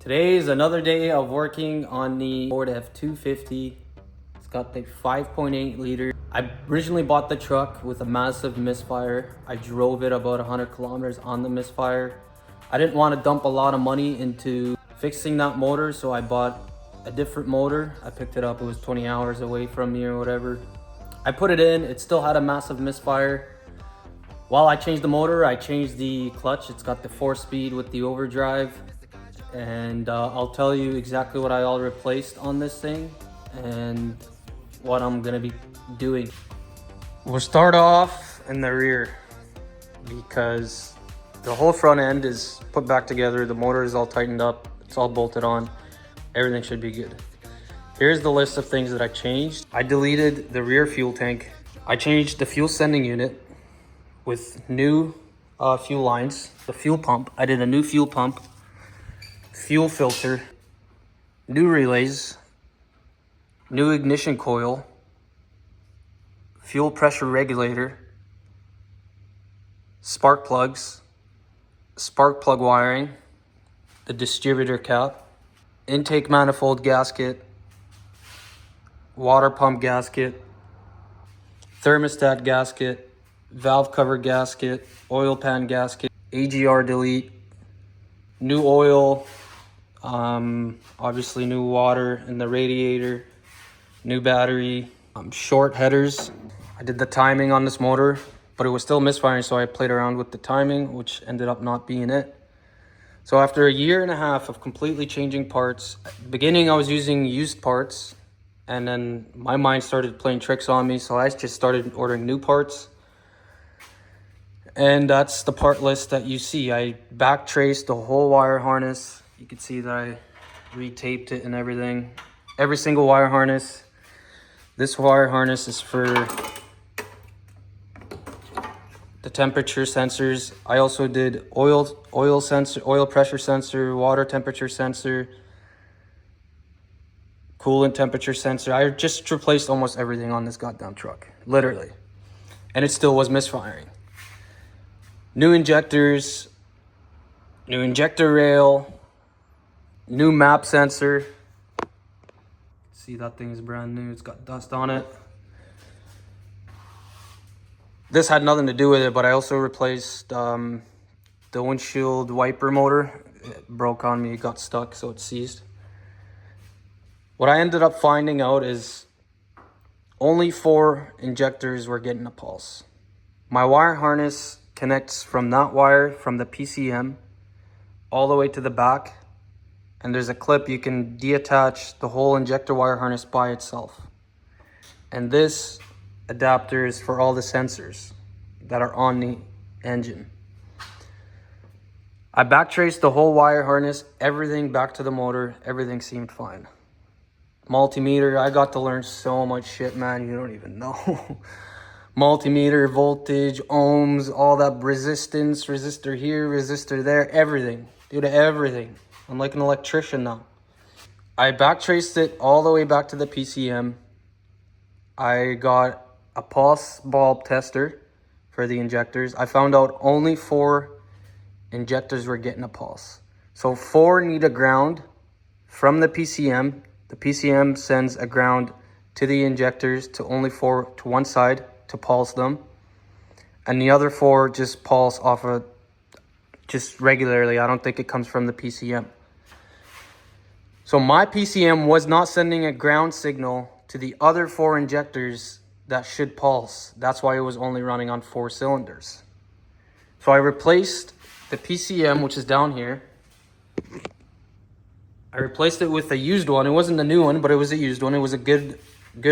Today is another day of working on the Ford F250. It's got the 5.8 liter. I originally bought the truck with a massive misfire. I drove it about 100 kilometers on the misfire. I didn't want to dump a lot of money into fixing that motor, so I bought a different motor. I picked it up, it was 20 hours away from me or whatever. I put it in, it still had a massive misfire. While I changed the motor, I changed the clutch. It's got the 4-speed with the overdrive. And I'll tell you exactly what I all replaced on this thing and what I'm gonna be doing. We'll start off in the rear because the whole front end is put back together. The motor is all tightened up. It's all bolted on. Everything should be good. Here's the list of things that I changed. I deleted the rear fuel tank. I changed the fuel sending unit with new fuel lines. The fuel pump, I did a new fuel pump. Fuel filter, new relays, new ignition coil, fuel pressure regulator, spark plugs, spark plug wiring, the distributor cap, intake manifold gasket, water pump gasket, thermostat gasket, valve cover gasket, oil pan gasket, AGR delete, new oil, obviously new water in the radiator, new battery, short headers. I did the timing on this motor, but it was still misfiring, so I played around with the timing, which ended up not being it. So after a year and a half of completely changing parts, at the beginning I was using used parts, and then my mind started playing tricks on me, so I just started ordering new parts. And that's the part list that you see. I back traced the whole wire harness. You can see that I retaped it and everything. Every single wire harness. This wire harness is for the temperature sensors. I also did oil sensor, oil pressure sensor, water temperature sensor, coolant temperature sensor. I just replaced almost everything on this goddamn truck, literally. And it still was misfiring. New injectors, new injector rail, new map sensor. See, that thing is brand new. It's got dust on it. This had nothing to do with it, but I also replaced the windshield wiper motor. It broke on me, it got stuck, so it seized. What I ended up finding out is only 4 injectors were getting a pulse. My wire harness connects from that wire, from the PCM, all the way to the back. And there's a clip you can deattach the whole injector wire harness by itself. And this adapter is for all the sensors that are on the engine. I backtraced the whole wire harness, everything back to the motor, everything seemed fine. Multimeter, I got to learn so much shit, man, you don't even know. Multimeter, voltage, ohms, all that resistance, resistor here, resistor there, everything. Dude, everything. I'm like an electrician now. I backtraced it all the way back to the PCM. I got a pulse bulb tester for the injectors. I found out only 4 injectors were getting a pulse. So 4 need a ground from the PCM. The PCM sends a ground to the injectors to only 4 to one side to pulse them, and the other 4 just pulse off of just regularly. I don't think it comes from the PCM. So my PCM was not sending a ground signal to the other 4 injectors that should pulse. That's why it was only running on 4 cylinders. So I replaced the PCM, which is down here. I replaced it with a used one. It wasn't the new one, but it was a used one. It was a good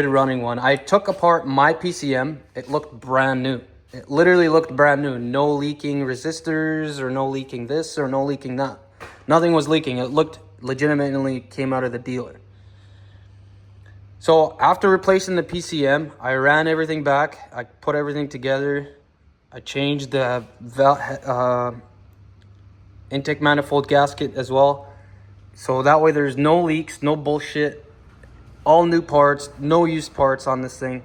running one. I took apart my PCM. It looked brand new. It literally looked brand new. No leaking resistors or no leaking this or no leaking that. Nothing was leaking. It looked legitimately came out of the dealer. So after replacing the PCM, I ran everything back. I put everything together. I changed the intake manifold gasket as well. So that way there's no leaks, no bullshit. All new parts, no used parts on this thing.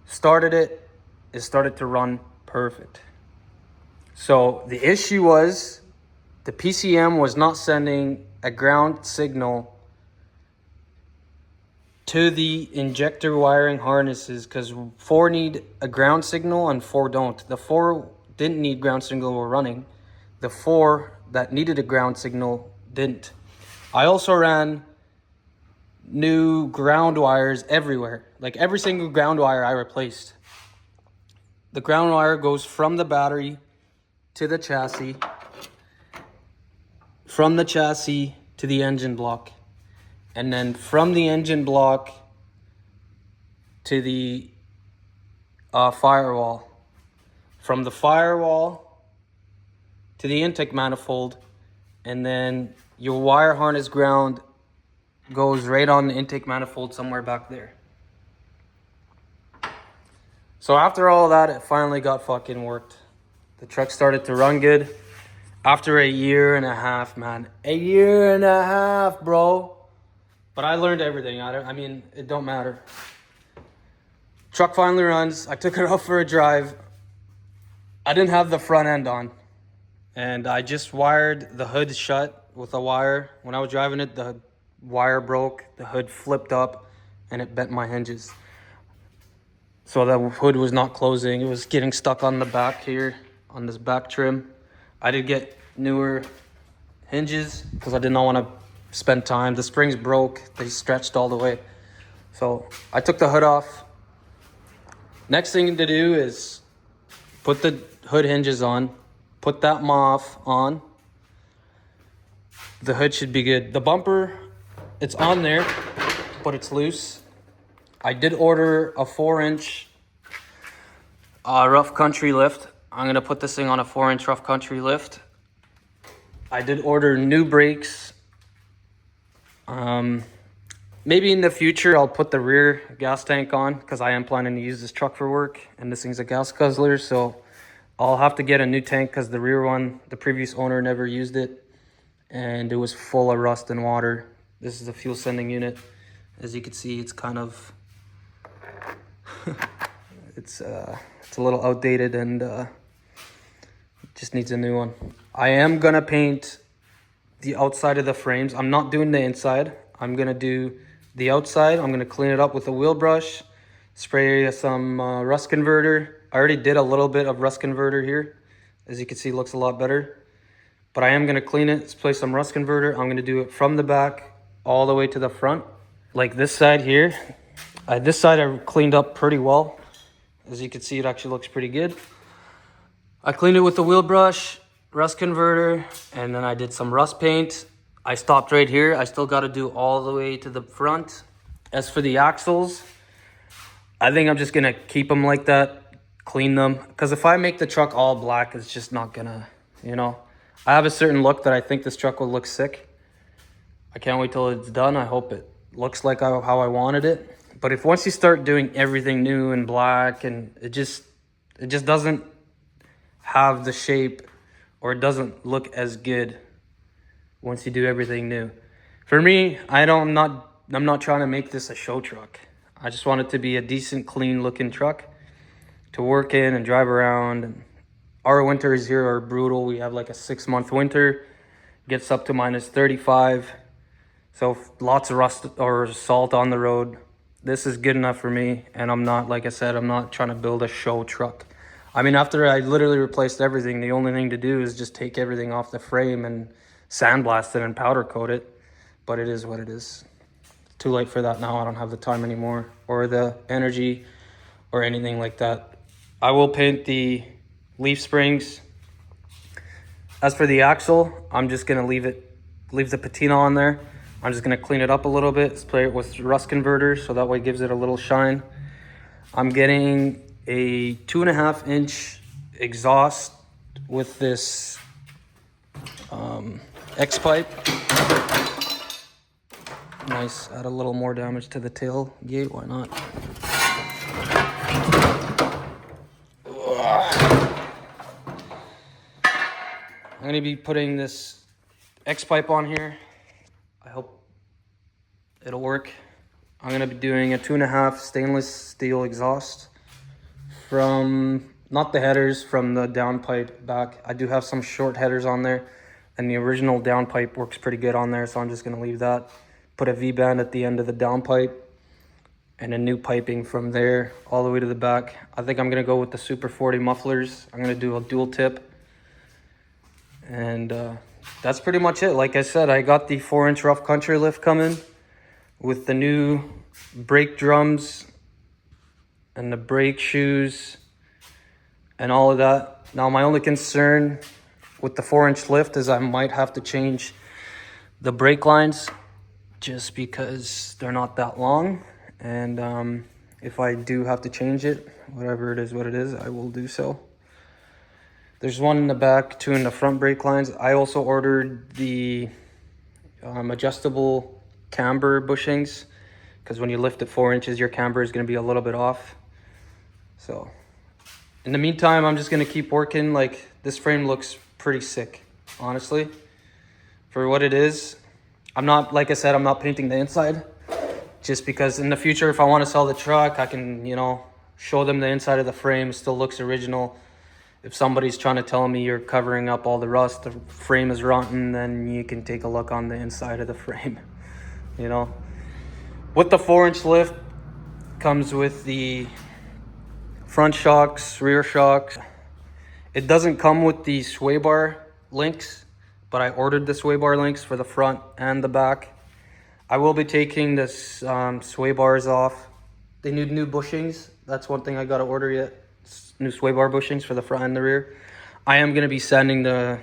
Started it, it started to run perfect. So the issue was the PCM was not sending a ground signal to the injector wiring harnesses, because 4 need a ground signal and 4 don't. The 4 didn't need ground signal were running. The 4 that needed a ground signal didn't. I also ran new ground wires everywhere. Like every single ground wire I replaced. The ground wire goes from the battery to the chassis, from the chassis to the engine block, and then from the engine block to the firewall, from the firewall to the intake manifold, and then your wire harness ground goes right on the intake manifold somewhere back there. So after all that, it finally got fucking worked. The truck started to run good after a year and a half, man. A year and a half, bro. But I learned everything. I mean, it don't matter. Truck finally runs. I took it out for a drive. I didn't have the front end on. And I just wired the hood shut with a wire. When I was driving it, the wire broke, the hood flipped up, and it bent my hinges. So the hood was not closing. It was getting stuck on the back here, on this back trim. I did get newer hinges because I did not want to spend time. The springs broke. They stretched all the way. So I took the hood off. Next thing to do is put the hood hinges on, put that muff on. The hood should be good. The bumper, it's on there, but it's loose. I did order a 4-inch rough country lift. I'm gonna put this thing on a 4-inch rough country lift. I did order new brakes. Maybe in the future I'll put the rear gas tank on, because I am planning to use this truck for work, and this thing's a gas guzzler, so I'll have to get a new tank because the rear one, the previous owner never used it, and it was full of rust and water. This is a fuel sending unit. As you can see, it's kind of it's a little outdated, and just needs a new one. I am gonna paint the outside of the frames. I'm not doing the inside. I'm gonna do the outside. I'm gonna clean it up with a wheel brush, spray some rust converter. I already did a little bit of rust converter here. As you can see, it looks a lot better. But I am gonna clean it, spray some rust converter. I'm gonna do it from the back all the way to the front. Like this side here. This side I cleaned up pretty well. As you can see, it actually looks pretty good. I cleaned it with the wheel brush, rust converter, and then I did some rust paint. I stopped right here. I still got to do all the way to the front. As for the axles, I think I'm just going to keep them like that, clean them. Because if I make the truck all black, it's just not going to, you know. I have a certain look that I think this truck will look sick. I can't wait till it's done. I hope it looks like how I wanted it. But if once you start doing everything new and black, and it just doesn't have the shape, or it doesn't look as good once you do everything new. For me, I'm not trying to make this a show truck. I just want it to be a decent, clean looking truck to work in and drive around. And our winters here are brutal. We have like a 6-month winter, gets up to -35. So lots of rust or salt on the road. This is good enough for me, and I'm not, like I said, I'm not trying to build a show truck. I mean, after I literally replaced everything, the only thing to do is just take everything off the frame and sandblast it and powder coat it. But it is what it is. It's too late for that now. I don't have the time anymore, or the energy, or anything like that. I will paint the leaf springs. As for the axle, I'm just gonna leave the patina on there. I'm just gonna clean it up a little bit, spray it with rust converter, so that way it gives it a little shine. I'm getting a 2.5-inch exhaust with this X pipe. Nice, add a little more damage to the tailgate, why not? I'm gonna be putting this X pipe on here. I hope it'll work. I'm gonna be doing a 2.5 stainless steel exhaust from, not the headers, from the downpipe back. I do have some short headers on there, And the original downpipe works pretty good on there, so I'm just gonna leave that. Put a V-band at the end of the downpipe and a new piping from there all the way to the back. I think I'm gonna go with the Super 40 mufflers. I'm gonna do a dual tip. And that's pretty much it. Like I said, I got the 4-inch rough country lift coming with the new brake drums and the brake shoes and all of that. Now my only concern with the 4-inch lift is I might have to change the brake lines just because they're not that long. And if I do have to change it, whatever it is, what it is, I will do so. There's one in the back, 2 in the front brake lines. I also ordered the adjustable camber bushings because when you lift it 4 inches, your camber is going to be a little bit off. So in the meantime, I'm just going to keep working. Like, this frame looks pretty sick, honestly, for what it is. I'm not, like I said, I'm not painting the inside just because in the future, if I want to sell the truck, I can, you know, show them the inside of the frame. It still looks original. If somebody's trying to tell me you're covering up all the rust, the frame is rotten, then you can take a look on the inside of the frame, you know. With the 4-inch lift comes with the front shocks, rear shocks. It doesn't come with the sway bar links, but I ordered the sway bar links for the front and the back. I will be taking this sway bars off. They need new bushings. That's one thing I got to order yet. New sway bar bushings for the front and the rear. I am going to be sanding the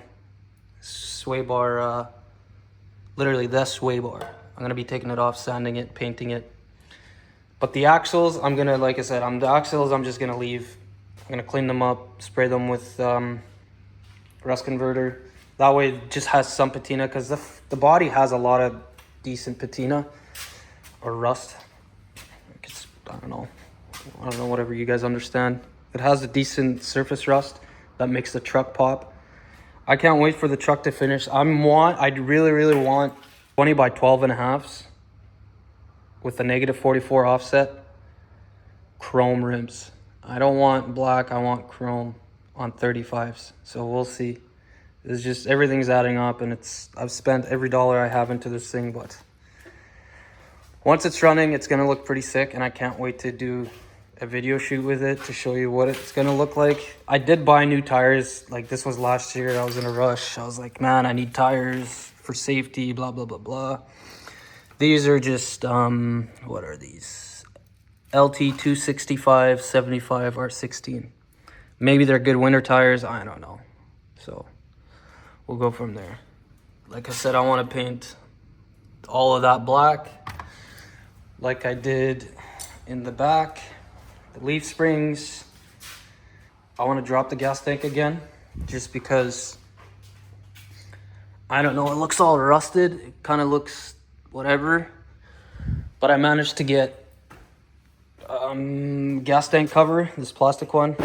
sway bar, literally the sway bar. I'm going to be taking it off, sanding it, painting it. But the axles, I'm going to, like I said, the axles I'm just going to leave. I'm going to clean them up, spray them with rust converter. That way it just has some patina, because the body has a lot of decent patina or rust. I don't know, whatever you guys understand. It has a decent surface rust that makes the truck pop. I can't wait for the truck to finish. I'd really want 20 by 12 and a halves with a -44 offset, chrome rims. I don't want black, I want chrome on 35s. So we'll see. It's just, everything's adding up, and I've spent every dollar I have into this thing, but once it's running, it's gonna look pretty sick, and I can't wait to do a video shoot with it to show you what it's gonna look like. I did buy new tires. Like, this was last year. I was in a rush. I was like, man, I need tires for safety, blah, blah, blah, blah. These are just, what are these? LT 265 75 R16. Maybe they're good winter tires. I don't know. So we'll go from there. Like I said, I want to paint all of that black like I did in the back. The leaf springs, I want to drop the gas tank again just because, I don't know, it looks all rusted. It kind of looks whatever, but I managed to get gas tank cover, this plastic one.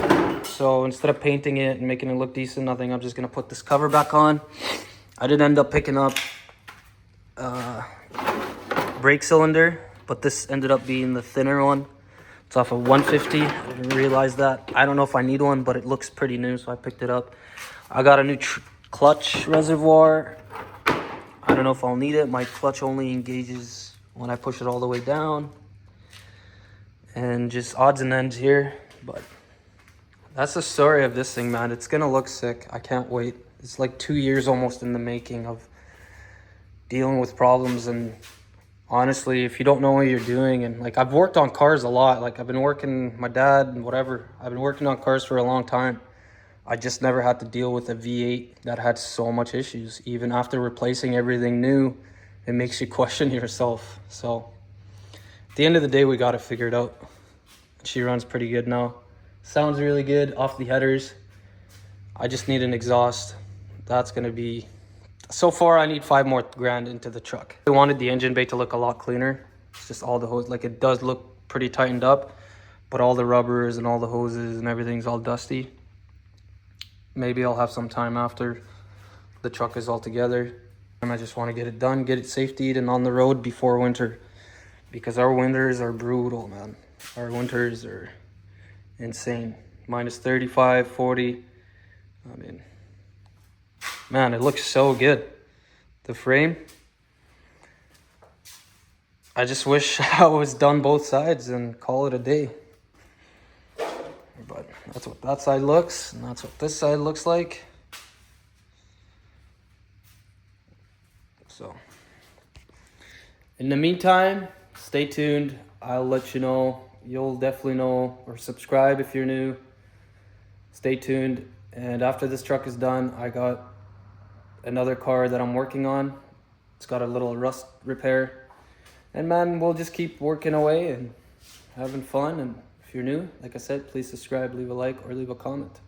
So instead of painting it and making it look decent, I think I'm just gonna put this cover back on. I did end up picking up brake cylinder, but this ended up being the thinner one. It's off of 150. I didn't realize that. I don't know if I need one, but it looks pretty new, so I picked it up. I got a new clutch reservoir. I don't know if I'll need it. My clutch only engages when I push it all the way down. And just odds and ends here. But that's the story of this thing, man. It's gonna look sick. I can't wait. It's like 2 years almost in the making of dealing with problems. And honestly, if you don't know what you're doing, and like, I've worked on cars a lot. Like, I've been working, my dad and whatever, I've been working on cars for a long time. I just never had to deal with a V8 that had so much issues. Even after replacing everything new, it makes you question yourself. So at the end of the day, we got it figured out. She runs pretty good now. Sounds really good off the headers. I just need an exhaust. That's gonna be, so far I need $5 more grand into the truck. I wanted the engine bay to look a lot cleaner. It's just all the hose, like, it does look pretty tightened up, but all the rubbers and all the hoses and everything's all dusty. Maybe I'll have some time after the truck is all together. And I just want to get it done, get it safetied and on the road before winter, because our winters are brutal, man. Our winters are insane. -35, 40. I mean, Man, it looks so good. The frame. I just wish I was done both sides and call it a day. But that's what that side looks, and that's what this side looks like. So, in the meantime, stay tuned. I'll let you know. You'll definitely know, or subscribe if you're new. Stay tuned. And after this truck is done, I got another car that I'm working on. It's got a little rust repair. And man, we'll just keep working away and having fun. And if you're new, like I said, please subscribe, leave a like, or leave a comment.